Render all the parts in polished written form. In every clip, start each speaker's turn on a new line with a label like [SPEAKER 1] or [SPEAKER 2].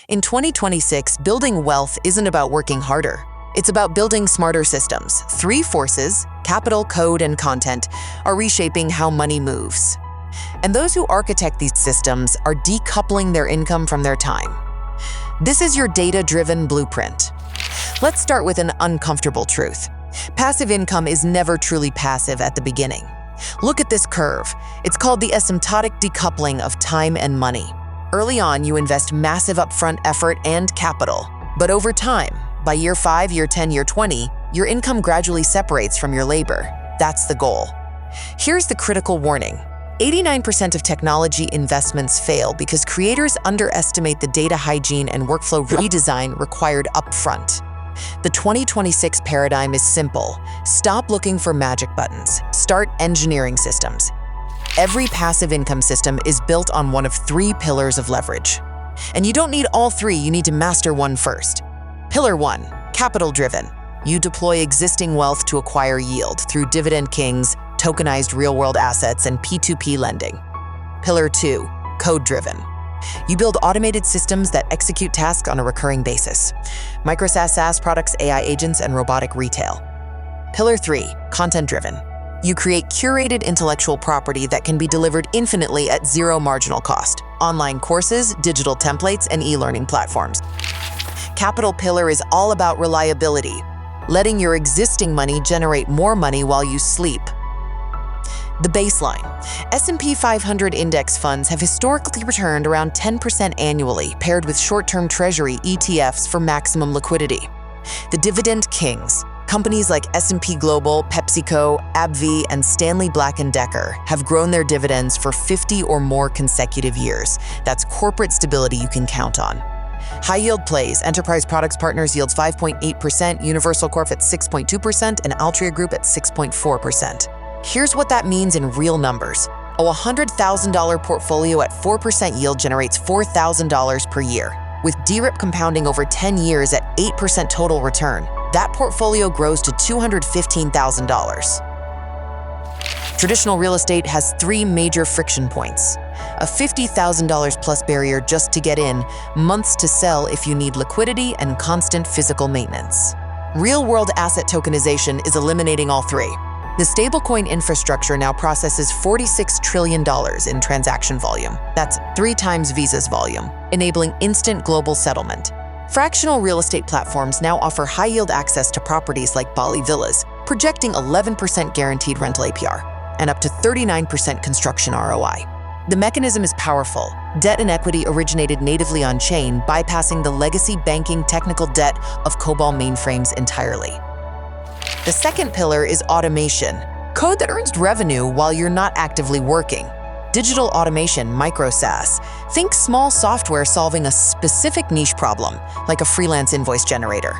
[SPEAKER 1] In 2026, building wealth isn't about working harder. It's about building smarter systems. Three forces, capital, code, and content, are reshaping how money moves. And those who architect these systems are decoupling their income from their time. This is your data-driven blueprint. Let's start with an uncomfortable truth. Passive income is never truly passive at the beginning. Look at this curve. It's called the asymptotic decoupling of time and money. Early on, you invest massive upfront effort and capital. But over time, by year 5, year 10, year 20, your income gradually separates from your labor. That's the goal. Here's the critical warning. 89% of technology investments fail because creators underestimate the data hygiene and workflow redesign required upfront. The 2026 paradigm is simple. Stop looking for magic buttons. Start engineering systems. Every passive income system is built on one of 3 pillars of leverage. And you don't need all 3, you need to master one first. Pillar 1, capital-driven. You deploy existing wealth to acquire yield through dividend kings, tokenized real-world assets, and P2P lending. Pillar 2, code-driven. You build automated systems that execute tasks on a recurring basis. Micro-SaaS products, AI agents, and robotic retail. Pillar 3, content-driven. You create curated intellectual property that can be delivered infinitely at zero marginal cost. Online courses, digital templates, and e-learning platforms. Capital pillar is all about reliability, letting your existing money generate more money while you sleep. The baseline. S&P 500 index funds have historically returned around 10% annually, paired with short-term treasury ETFs for maximum liquidity. The dividend kings. Companies like S&P Global, PepsiCo, AbbVie, and Stanley Black & Decker have grown their dividends for 50 or more consecutive years. That's corporate stability you can count on. High-yield plays. Enterprise Products Partners yields 5.8%, Universal Corp at 6.2%, and Altria Group at 6.4%. Here's what that means in real numbers. A $100,000 portfolio at 4% yield generates $4,000 per year. With DRIP compounding over 10 years at 8% total return, that portfolio grows to $215,000. Traditional real estate has 3 major friction points. A $50,000 plus barrier just to get in, months to sell if you need liquidity, and constant physical maintenance. Real-world asset tokenization is eliminating all 3. The stablecoin infrastructure now processes $46 trillion in transaction volume. That's 3 times Visa's volume, enabling instant global settlement. Fractional real estate platforms now offer high-yield access to properties like Bali Villas, projecting 11% guaranteed rental APR and up to 39% construction ROI. The mechanism is powerful. Debt and equity originated natively on-chain, bypassing the legacy banking technical debt of COBOL mainframes entirely. The second pillar is automation, code that earns revenue while you're not actively working. Digital automation, Micro-SaaS. Think small software solving a specific niche problem, like a freelance invoice generator.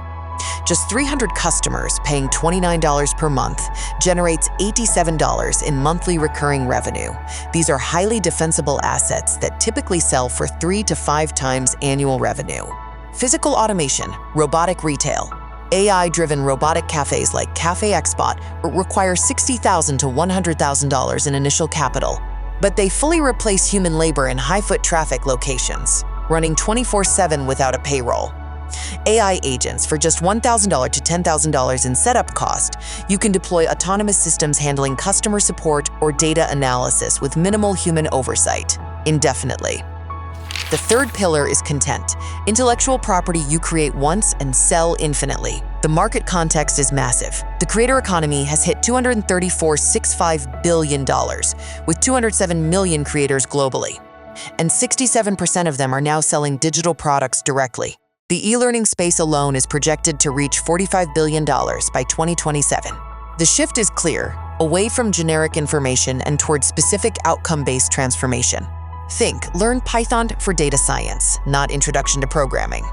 [SPEAKER 1] Just 300 customers paying $29 per month generates $87 in monthly recurring revenue. These are highly defensible assets that typically sell for 3 to 5 times annual revenue. Physical automation, robotic retail. AI-driven robotic cafes like Cafe Xbot require $60,000 to $100,000 in initial capital, but they fully replace human labor in high-foot traffic locations, running 24/7 without a payroll. AI agents, for just $1,000 to $10,000 in setup cost, you can deploy autonomous systems handling customer support or data analysis with minimal human oversight, indefinitely. The third pillar is content, intellectual property you create once and sell infinitely. The market context is massive. The creator economy has hit $234.65 billion, with 207 million creators globally. And 67% of them are now selling digital products directly. The e-learning space alone is projected to reach $45 billion by 2027. The shift is clear, away from generic information and towards specific outcome-based transformation. Think, learn Python for data science, not introduction to programming.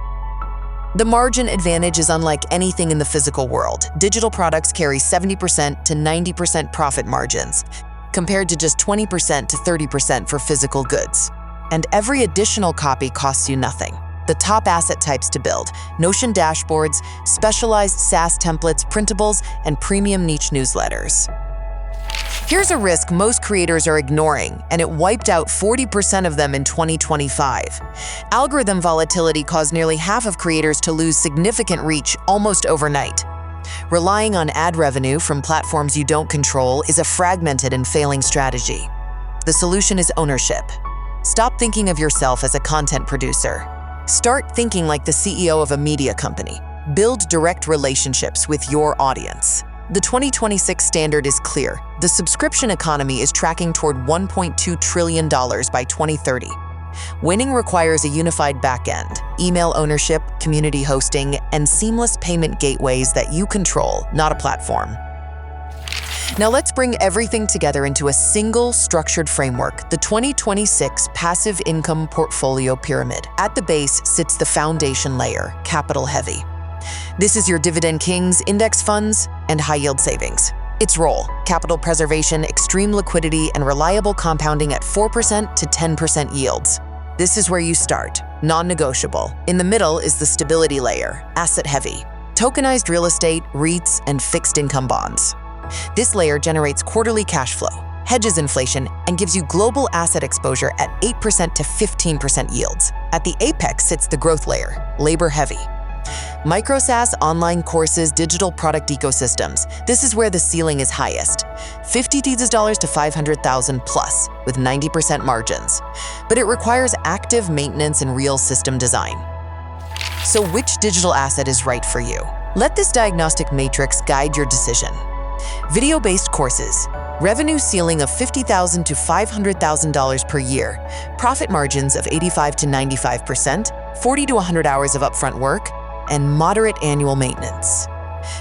[SPEAKER 1] The margin advantage is unlike anything in the physical world. Digital products carry 70% to 90% profit margins, compared to just 20% to 30% for physical goods. And every additional copy costs you nothing. The top asset types to build: Notion dashboards, specialized SaaS templates, printables, and premium niche newsletters. Here's a risk most creators are ignoring, and it wiped out 40% of them in 2025. Algorithm volatility caused nearly half of creators to lose significant reach almost overnight. Relying on ad revenue from platforms you don't control is a fragmented and failing strategy. The solution is ownership. Stop thinking of yourself as a content producer. Start thinking like the CEO of a media company. Build direct relationships with your audience. The 2026 standard is clear. The subscription economy is tracking toward $1.2 trillion by 2030. Winning requires a unified backend, email ownership, community hosting, and seamless payment gateways that you control, not a platform. Now let's bring everything together into a single structured framework, the 2026 Passive Income Portfolio Pyramid. At the base sits the foundation layer, capital heavy. This is your dividend kings, index funds, and high-yield savings. Its role: capital preservation, extreme liquidity, and reliable compounding at 4% to 10% yields. This is where you start, non-negotiable. In the middle is the stability layer, asset-heavy. Tokenized real estate, REITs, and fixed income bonds. This layer generates quarterly cash flow, hedges inflation, and gives you global asset exposure at 8% to 15% yields. At the apex sits the growth layer, labor-heavy. Micro-SaaS, online courses, digital product ecosystems. This is where the ceiling is highest. $50,000 to $500,000 plus, with 90% margins. But it requires active maintenance and real system design. So which digital asset is right for you? Let this diagnostic matrix guide your decision. Video-based courses. Revenue ceiling of $50,000 to $500,000 per year. Profit margins of 85 to 95%, 40 to 100 hours of upfront work, and moderate annual maintenance.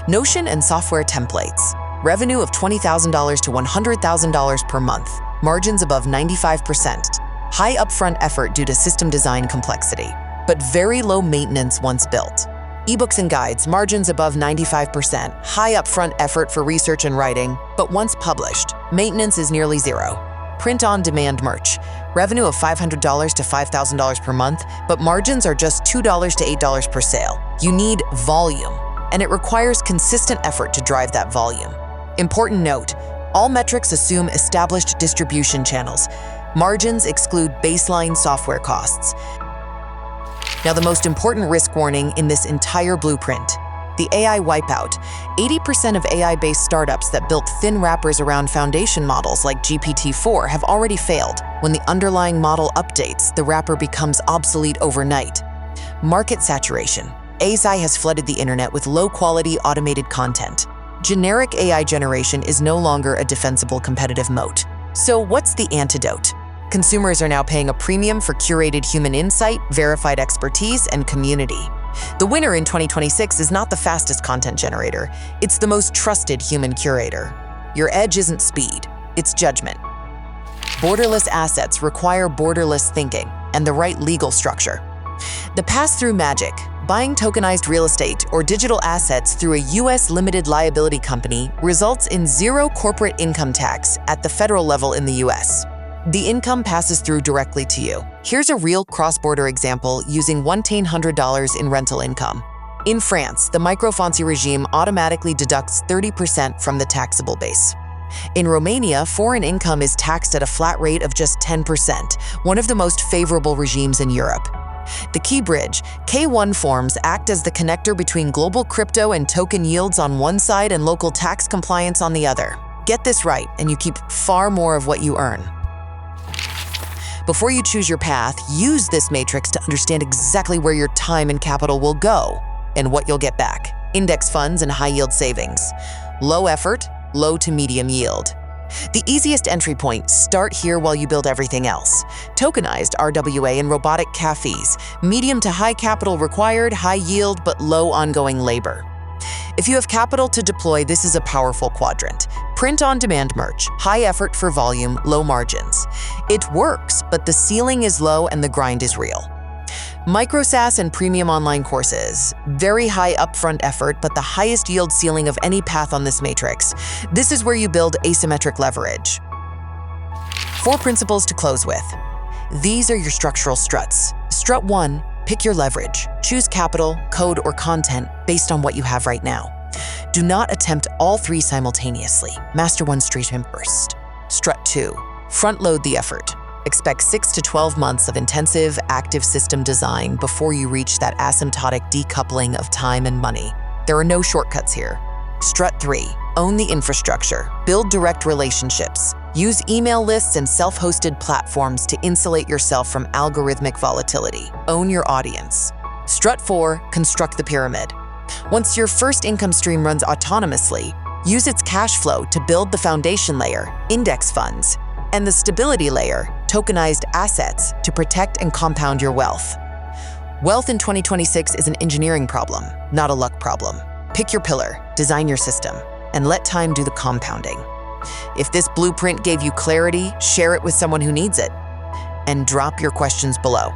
[SPEAKER 1] Notion and software templates. Revenue of $20,000 to $100,000 per month. Margins above 95%. High upfront effort due to system design complexity, but very low maintenance once built. Ebooks and guides, margins above 95%. High upfront effort for research and writing, but once published, maintenance is nearly zero. Print-on-demand merch. Revenue of $500 to $5,000 per month, but margins are just $2 to $8 per sale. You need volume, and it requires consistent effort to drive that volume. Important note, all metrics assume established distribution channels. Margins exclude baseline software costs. Now, the most important risk warning in this entire blueprint: the AI wipeout. 80% of AI-based startups that built thin wrappers around foundation models like GPT-4 have already failed. When the underlying model updates, the wrapper becomes obsolete overnight. Market saturation. AI has flooded the internet with low-quality automated content. Generic AI generation is no longer a defensible competitive moat. So what's the antidote? Consumers are now paying a premium for curated human insight, verified expertise, and community. The winner in 2026 is not the fastest content generator, it's the most trusted human curator. Your edge isn't speed, it's judgment. Borderless assets require borderless thinking and the right legal structure. The pass-through magic, buying tokenized real estate or digital assets through a U.S. limited liability company, results in zero corporate income tax at the federal level in the U.S. The income passes through directly to you. Here's a real cross-border example using $1,800 in rental income. In France, the micro-fancy regime automatically deducts 30% from the taxable base. In Romania, foreign income is taxed at a flat rate of just 10%, one of the most favorable regimes in Europe. The key bridge, K1 forms, act as the connector between global crypto and token yields on one side and local tax compliance on the other. Get this right, and you keep far more of what you earn. Before you choose your path, use this matrix to understand exactly where your time and capital will go and what you'll get back. Index funds and high-yield savings. Low effort, low to medium yield. The easiest entry point: start here while you build everything else. Tokenized RWA and robotic cafes. Medium to high capital required, high yield, but low ongoing labor. If you have capital to deploy, this is a powerful quadrant. Print-on-demand merch, high effort for volume, low margins. It works, but the ceiling is low and the grind is real. Micro-SaaS and premium online courses. Very high upfront effort, but the highest yield ceiling of any path on this matrix. This is where you build asymmetric leverage. 4 principles to close with. These are your structural struts. Strut 1, pick your leverage. Choose capital, code, or content based on what you have right now. Do not attempt all 3 simultaneously. Master one stream first. Strut 2. Front-load the effort. Expect 6 to 12 months of intensive, active system design before you reach that asymptotic decoupling of time and money. There are no shortcuts here. Strut 3. Own the infrastructure. Build direct relationships. Use email lists and self-hosted platforms to insulate yourself from algorithmic volatility. Own your audience. Strut 4. Construct the pyramid. Once your first income stream runs autonomously, use its cash flow to build the foundation layer, index funds, and the stability layer, tokenized assets, to protect and compound your wealth. Wealth in 2026 is an engineering problem, not a luck problem. Pick your pillar, design your system, and let time do the compounding. If this blueprint gave you clarity, share it with someone who needs it, and drop your questions below.